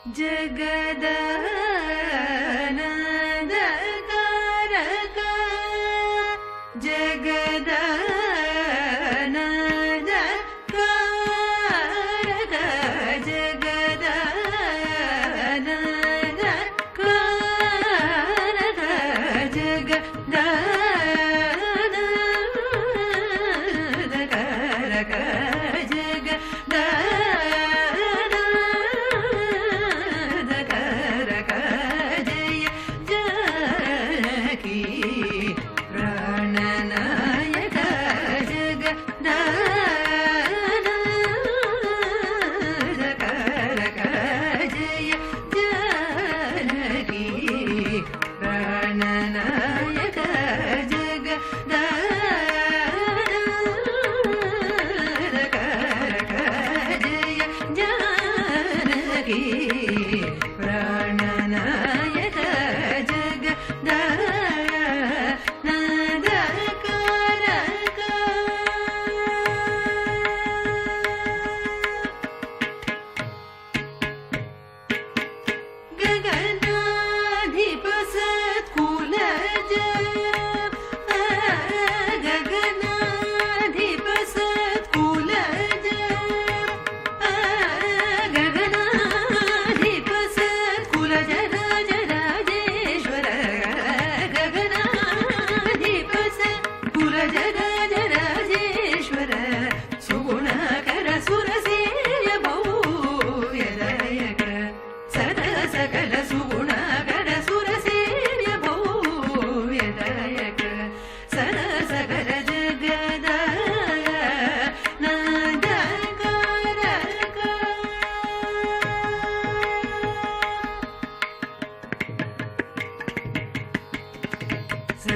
जगदानन्दकारक जगदानन्दकारक जगदानन्दकारक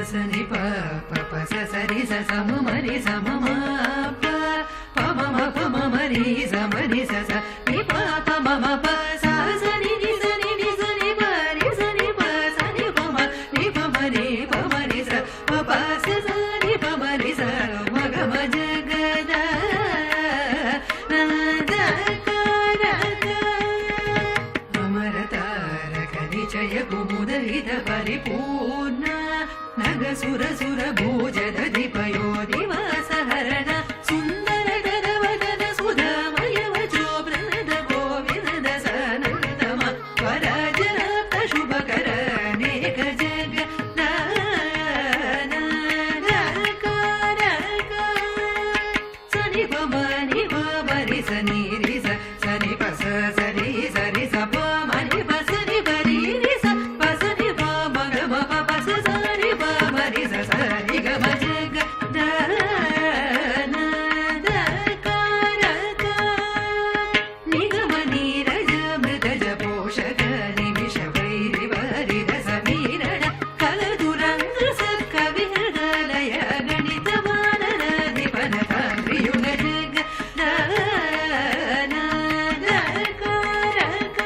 सनि प प प स स रि स स म म रि स म म प प म म प म म रि स म रि स स नि प प म म प स स नि नि स नि नि स नि प रि स नि प स नि प म नि प म रि प म रि स प प स स नि प म रि स म ग म जगदानन्दकारक अमरतारक निचय कुमुदहित परिपूर्ण नग सुर सुर भोजद दिपयो निवास हरण सुंदर गदवदन सुधामय वचोप्रद गोविंद सनन्दम वराजराप्त शुभकर अनेक जगदानन्दकारक सनि प म नि प म रि स नि रि स सनि प स स रि स रि स प म नि प स नि प रि रि स प स नि प म ग म प प स स नि प म रि स स नि ग म जगदानन्दकारक नि ग म नि र ज मृत ज पोषक निमिष वैरि वरिद समीरण कलदुरंग सत्कविहृदलय गणित मानन दिपन ताम्रियुग जगदानन्दकारक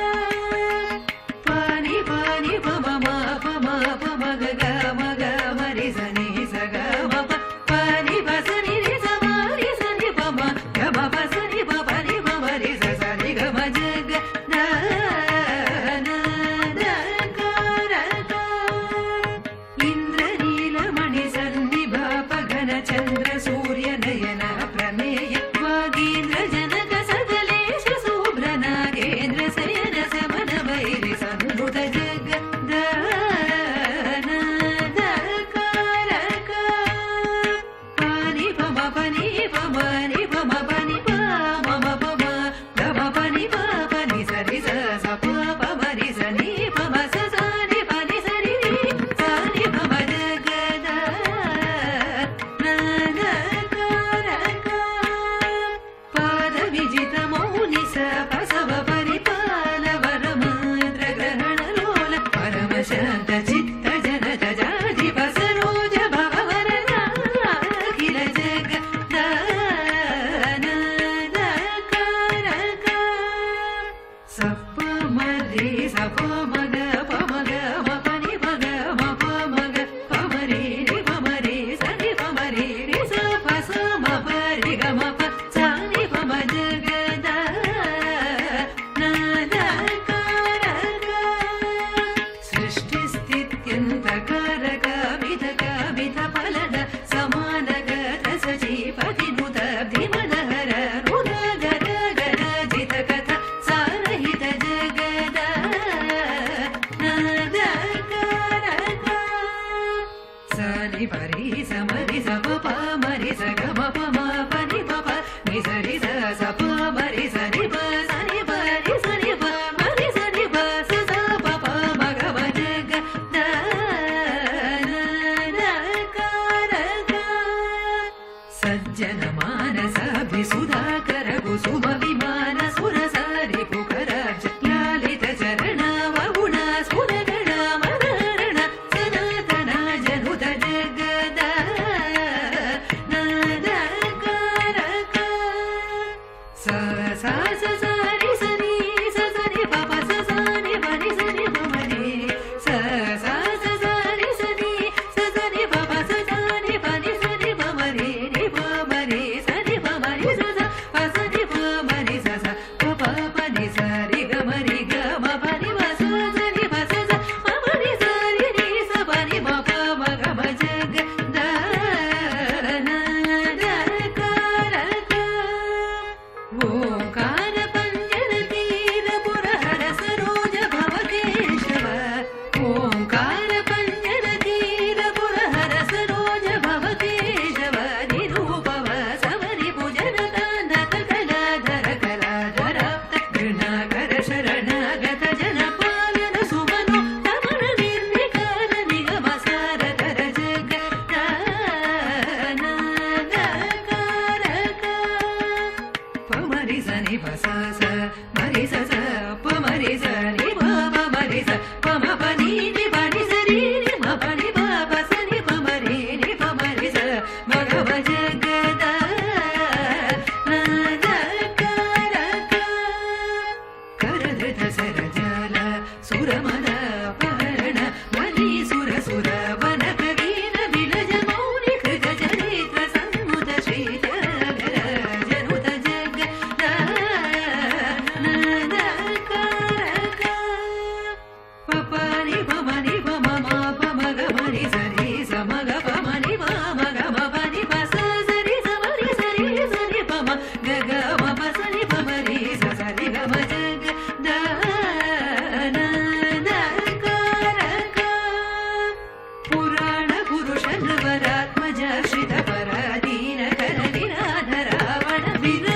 पानि पानि प म म प म प म ग ग म ग म रि स नि स ग म प प नि प स नि रि स म रि स नि प म ग म प स नि प प नि प म रि स स नि ग म जगदानन्दकारक इन्द्रनीलमणि सन्निभ पगन चन्द्र सूर्य नयन प्रमेय वागीन्द्र जनक सकलेश शुभ्र नागेन्द्र शयन समन वैरि सन्नुत जगदानन्दकारक पानि प म प नि प म नि प म प नि प म म प म ग म प नि प प नि स रि स स प प म रि स नि प म स स नि प नि स रि रि स नि प म जगदानन्दकारक पाद विजित मौनि स पसव परिपाल वर मंत्र ग्रहण लोल परम शांत चित्त जनत जाति बसरोज भव वरदा अखिल जगदानन्दकारक सप म रि स प म ग प म ग म प नि प ग म प म ग प म रि रि प म रि स नि प म रि रि स प स म प रि ग म प स नि प म जगदानन्दकारक ಶ್ರೀಪತಿನುತ ಭೀಮನಹರ ನುರಗರ ಗರಜಿತ ಕಥ ಸಾರಹಿತ ಜಗದ ನಾದಕರಕ ಸನಿ ಪರಿ ಸಮರಿ ಸಪ ಪ ಮರಿ ಸ ಗ ಮ ಪ ಮ ಪ ನಿ ಪ ಪ ನಿ ಸ ರಿ ಸ ಸ ಪ ಮರಿ ಸ ನಿ ಪ ಸ ನಿ ಪ ರಿ ಸ ನಿ ಪ ಮರಿ ಸ ನಿ ಪ ಸ ಸ ಪ ಪ ಮ ಗ ಮ ಜಗ ದ ನಾದಕರಕ ಸಜ್ಜನ ಮಾನಸಾಭಿ ಸುಧಾಕರ ಕುಸುಮ ವಿಮಾನ ಸುರಸಾರಿ ಪುಕರಾಜ ಲಾಲಿತ ಚರಣ ವಗುಣ ಸುರಗಣ ಮನರಣ ಸನಾತನ ಜನುತ ಜಗದ ನಾದಕರಕ ಸ ಸ ಸ ಸ ರಿ ಸ ನಿ ಸ ಸ ನಿ ಪ ಪ ಸ ಸ ನಿ ಪ ನಿ ಸ ನಿ ಪ ಮ ನಿ ಸ ಸ ಸ ಸ ರಿ ಸ ನಿ ಸ ಸ ನಿ ಪ ಪ ಸ ಸ ನಿ ಪ ನಿ ಸ ನಿ ಪ ಮ ರಿ ನಿ ಪ ಮ ರಿ ಸ ನಿ ಪ ಮ ರಿ ಸ ಸ ಪ ಸ ನಿ ಪ ಮ ರಿ ಸ ಸ ಪ ಪ ಪ ನಿ ಸ ರಿ ಗ ಮ ರಿ ಗ ಮ ಪ ನಿ ಮ ಸ ಸ ನಿ ಪ ಸ ಸ ಪ ಮ ರಿ ಸ ರಿ ನಿ ಸ ಪ ನಿ ಮ ಪ ಮ ಗ ಮ ಜಗ ದ ನಾದಕರಕ ಓಂಕಾರ ಪಂಜರ ತೀರ ಪುರಹರ ಸರೋಜ ಭವಕೇಶವ ಓಂಕಾರ ಪಂಜರ ತೀರ ಪುರಹರ ಸರೋಜ ಭವಕೇಶವ ನಿರೂಪವ ಸವರಿ ಭುಜನ ಕಾಂಧಕ ಕಲಾಧರ ಕಲಾಧರಾಪ್ತ ಗೃಣಾಕರ ಶರಣಾಗತ ಜನ ಪಾಲನ ಸುಮನು ತಮನ ನಿರ್ವಿಕಾರ ನಿಗಮ ಸಾರಕರ ಜಗ ನಾದಕರಕ ಪಮರಿ ಸ ನಿ ಪ ಸ ಸ ಮರಿ ಸ ಸ ಪ ಮರಿ ಸ ನಿ ಪ ಪ ಮರಿ ಸ ಪ ಮ ಪ ನಿ ನಿ ಪ ನಿ ಸ ರಿ ನಿ ಮ ಪ ನಿ ಪ ಪ ಸ ನಿ ಪ ಮ ರಿ ನಿ ಪ ಮರಿ ಸ ಮ ಗ ಮ ಜಗದ ನಾದಕರಕ ಕರಧೃತ ಸರ ಜಲ ಸುರಮದ ಪಹರಣ ಮಲಿ ಸುರ ಸುರ ವನ ಕವೀನ ವಿಲಜ ಮೌನಿ ಕೃತ ಚರಿತ್ರ ಸನ್ಮುತ ಶ್ರೀಚರ ಜನುತ ಜಗ ನಾದಕರಕ ಪಪ ನಿ ಪ ಮ ನಿ ಪ ಮ ಮ ಪ ಮ ಗ ಮ ನಿ ಸ ರಿ ಸ ಮ ಗ ಪ ಮ ನಿ ಪ ಮ ಗ ಮ ಪ ನಿ ಪ ಸ ಸ ರಿ ಸ ಮ ರಿ ಸ ರಿ ಸ ನಿ ಪ ಮ ಗ ಗ ಮ ಪ ಸ ನಿ ಪ ಮ ರಿ ಸ ಸ ರಿ ಗ ಮ ಜಗ ದ ನಾದಕರಕ ಪುರಾಣ ಪುರುಷ ನವರಾತ್ಮಜ ಶ್ರಿತ ಪರಾಧೀನ ಕರ ವಿನಾಧ ರಾವಣ ವಿರ